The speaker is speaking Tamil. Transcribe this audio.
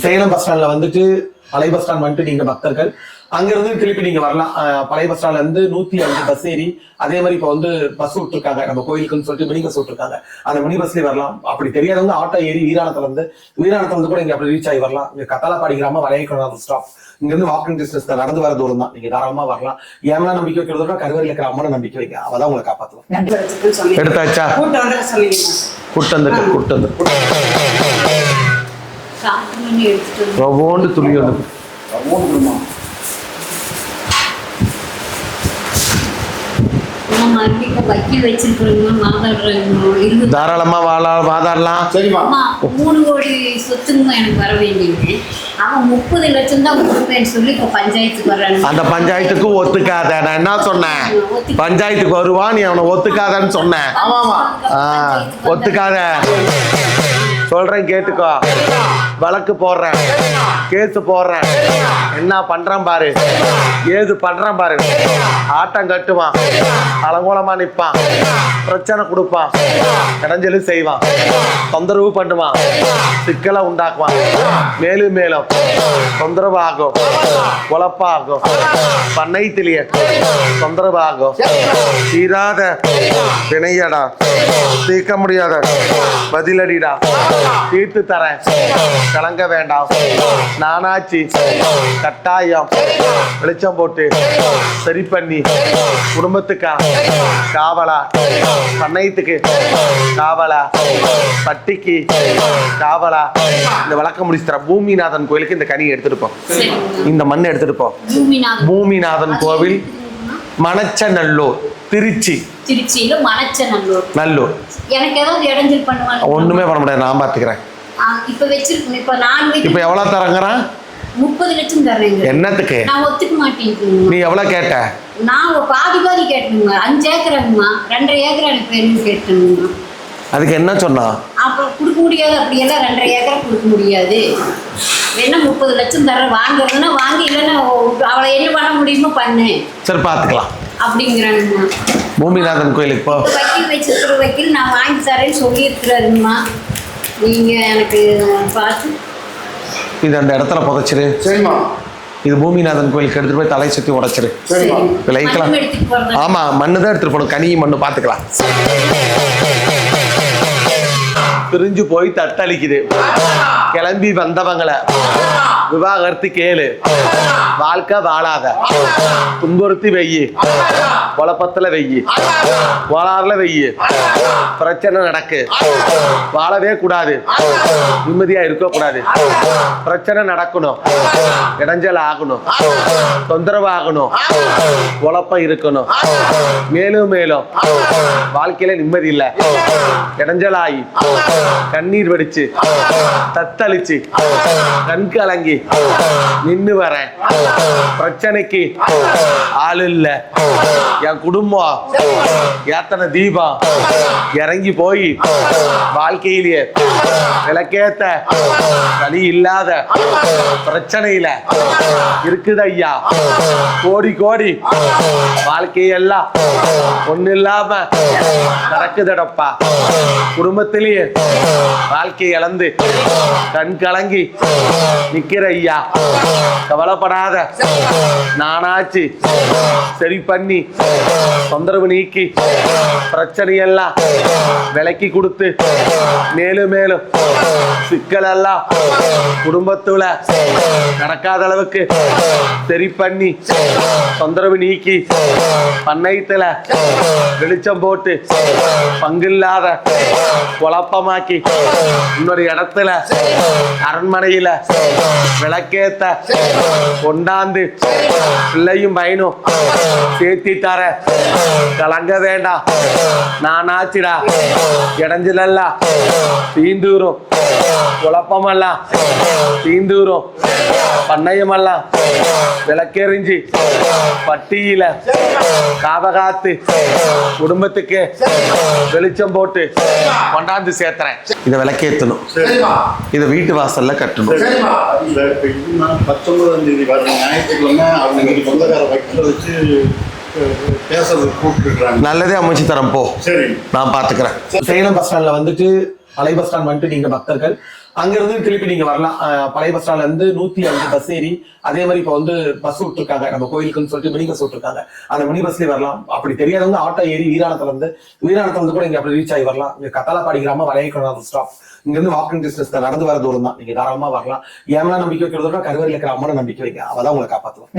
சேலம் பஸ் ஸ்டாண்ட்ல வந்துட்டு பழைய பஸ் ஸ்டாண்ட் வந்துட்டு நீங்க பக்தர்கள் அங்கிருந்து திருப்பி நீங்க வரலாம். பழைய பஸ் ஸ்டாண்ட்ல இருந்து 105 பஸ் ஏறி அதே மாதிரி இப்ப வந்து பஸ் விட்டுருக்காங்க நம்ம கோயிலுக்குன்னு சொல்லிட்டு மினி பஸ் விட்டுருக்காங்க. அந்த மினி பஸ்லயே வரலாம். அப்படி தெரியாதவங்க ஆட்டோ ஏறி வீராணத்துல இருந்து கூட இங்க அப்படி ரீச் ஆகி வரலாம். இங்க கத்தாலப்பாடி கிராமம் வளையக்குளம் ஸ்டாப் இங்க இருந்து வாக்கிங் டிஸ்டன்ஸ் தான், நடந்து வர தூரம் தான். நீங்க தாராளமா வரலாம். ஏன்னா நம்பிக்கை வைக்கிறதோட கருவறையில் இருக்கிற அம்மனை நம்பிக்கை வைங்க, அவதான் உங்களை காப்பாத்துவோம். எடுத்தாச்சா? கூட்டம் ஒவ்வொன்று துளி தாராளமா வாதாடலாம். 3 கோடி சொத்துங்க எனக்கு வர வேண்டியது. அவன் 30 லட்சம் தான் கொடுப்பேன்னு சொல்லி இப்ப பஞ்சாயத்துக்கு வர்றாங்க. அந்த பஞ்சாயத்துக்கு ஒத்துக்காத. நான் என்ன சொன்னேன்? பஞ்சாயத்துக்கு வருவான், நீ அவனை ஒத்துக்காதன்னு சொன்னேன். ஒத்துக்காத சொல்றேன், கேட்டுக்கோ. வழக்கு போடுறேன், கேஸ் போடுறேன். என்ன பண்றான் பாரு, ஏது பண்றான் பாரு. ஆட்டம் கட்டுவான், அலங்கோலமா நிற்பான், பிரச்சனை கொடுப்பான், இடைஞ்சலு செய்வான், தொந்தரவு பண்ணுவான், சிக்கலை உண்டாக்குவான். மேலும் மேலும் தொந்தரவு ஆகும், குழப்பாகும், பண்ணைத்திலேயே தொந்தரவு ஆகும். தீராத வினையடா, தீர்க்க முடியாத பதிலடிடா, தீர்த்து தரேன், கலங்க வேண்டாம். நானாச்சு கட்டாயம் வெளிச்சம் போட்டு சரி பண்ணி குடும்பத்துக்கா காவலா, பண்ணையத்துக்கு காவலா, பட்டிக்கு காவலா. இந்த வழக்கம் முடிச்சு தர. பூமிநாதன் கோயிலுக்கு இந்த கனி எடுத்துட்டு போ, இந்த மண் எடுத்துட்டு போ. பூமிநாதன் கோவில் மணச்சநல்லூர், திருச்சியில மணச்சநல்லூர். எனக்கு ஏதாவது இடைஞ்சல் பண்ணுவாங்க? ஒண்ணுமே பண்ண முடியாது, நான் பாத்துக்கிறேன். இப்ப வச்சிருக்கேன். இப்ப நான் இப்ப எவ்வளவு தரங்கறான்? 30 லட்சம் தர்றேங்க. என்னத்துக்கு? நான் ஒத்துக்க மாட்டேன். நீ எவ்வளவு கேட்ட? நான் பாதி கேட்டேங்க. 5 ஏக்கராங்கம்மா, 2.5 ஏக்கர் எனக்கு வேணும்னு கேட்டேங்க. அதுக்கு என்ன சொன்னா? அப்ப கொடுக்க முடியாது, அப்படி எல்லாம் 2.5 ஏக்கர் கொடுக்க முடியாது. வேணா 30 லட்சம் தர, வாங்குறதுன்னா வாங்கி, இல்லைன்னா அவளை என்ன பண்ண முடியுமோ பண்ணு. சரி பாத்துக்கலாம் அப்படிங்கிறாங்கம்மா. பூமிநாதன் கோயிலுக்கு போ. வக்கீல் வச்சிருக்கிற வக்கீல் நான் வாங்கி தரேன்னு சொல்லியிருக்கிறாருங்கம்மா. நீங்க எனக்கு பார்த்து இது அந்த இடத்துல புதைச்சிரு. சரிம்மா. இது பூமிநாதன் கோயிலுக்கு எடுத்துட்டு போய் தலை சுத்தி உடைச்சிரு. விளைக்கலாம். ஆமா, மண்ணு தான் எடுத்துட்டு போகணும். கனி மண்ணு பாத்துக்கலாம். பிரிஞ்சு போய் தத்தளிக்குது. கிளம்பி வந்தவங்களை விவாகரத்து கேளு. வாழ்க்கை வாழாத, துன்புறுத்தி வெய்யி, குழப்பத்துல வெய்யி, கோளாறுல வெய்யி, பிரச்சனை நடக்கு. வாழவே கூடாது, நிம்மதியா இருக்க கூடாது. பிரச்சனை நடக்கணும், இடைஞ்சல் ஆகணும், தொந்தரவு ஆகணும், குழப்பம் இருக்கணும். மேலும் மேலும் வாழ்க்கையில நிம்மதி இல்லை, இடைஞ்சலாகி கண்ணீர் வெடிச்சு தத்தளிச்சு கண் கலங்கி நின்னு வரேன். பிரச்சனைக்கு ஆள் இல்ல, என் குடும்பம் ஏத்தனை தீபம் இறங்கி போய் வாழ்க்கையிலேயே விளக்கேத்த வழி இல்லாத பிரச்சனையில இருக்குது ஐயா. கோடி கோடி வாழ்க்கையெல்லாம் ஒண்ணு இல்லாம நடக்குதடப்பா. குடும்பத்திலேயே வாழ்க்கை இழந்து கண் கலங்கி நிக்கிற ஐயா. கவலைப்படாத, நானாச்சு சரி பண்ணி தொந்தரவு நீக்கி பிரச்சனையெல்லாம் விலக்கி கொடுத்து மேலும் மேலும் சிக்கல் எல்லாம் குடும்பத்துல நடக்காத அளவுக்கு சரி பண்ணி தொந்தரவு நீக்கி பண்ணையத்துல வெளிச்சம் போட்டு பங்கில்லாத குழப்பமாக்கி இன்னொரு இடத்துல அரண்மனையில விளக்கேத்த கொண்டாந்து பிள்ளையும் பையனும் சேர்த்தி தர. கலங்க வேண்டாம், நானாச்சுடா. இடைஞ்சலெல்லாம் தீந்தூரும், குழப்பமெல்லாம் தீந்தூரும், பண்ணையமெல்லாம் விளக்கெறிஞ்சு பட்டியில காவகாத்து குடும்பத்துக்கு வெளிச்சம் போட்டு கொண்டாந்து சேர்த்துறேன். இதை விளக்கேற்றணும், இதை வீட்டு வாசல்ல கட்டணும். 19ஆம் தேதி ஞாயிற்றுக்கிழமை அவங்க சொந்தக்கார வக்கீல வச்சு நல்லதே அமைச்சு தரேன் போ. சரி, நான் பாத்துக்கிறேன். சேலம் பஸ் ஸ்டாண்ட்ல வந்துட்டு பழைய பஸ் ஸ்டாண்ட் வந்துட்டு நீங்க பக்தர்கள் அங்க இருந்து திருப்பி நீங்க வரலாம். பழைய பஸ் ஸ்டாண்ட்ல இருந்து 105 பஸ் ஏறி அதே மாதிரி இப்ப வந்து பஸ் விட்டுருக்காங்க நம்ம கோயிலுக்குன்னு சொல்லிட்டு மினி பஸ் விட்டுருக்காங்க. அந்த மினி பஸ்லயே வரலாம். அப்படி தெரியாதவங்க ஆட்டோ ஏறி வீராணத்துல இருந்து கூட இங்க அப்படி ரீச் ஆகி வரலாம். இங்க கத்தாலப்பாடி கிராமம் வளையக்குளம் ஸ்டாப். இங்க இருந்து வாக்கிங் டிஸ்டன்ஸ் நடந்து வர தூரம் தான். நீங்க தாராளமா வரலாம். ஏன்னா நம்பிக்கை வைக்கிறதோட கருவறையில் இருக்கிற அம்மனை நம்பிக்கை வைங்க. அவதான் உங்களை காப்பாற்றுவோம்.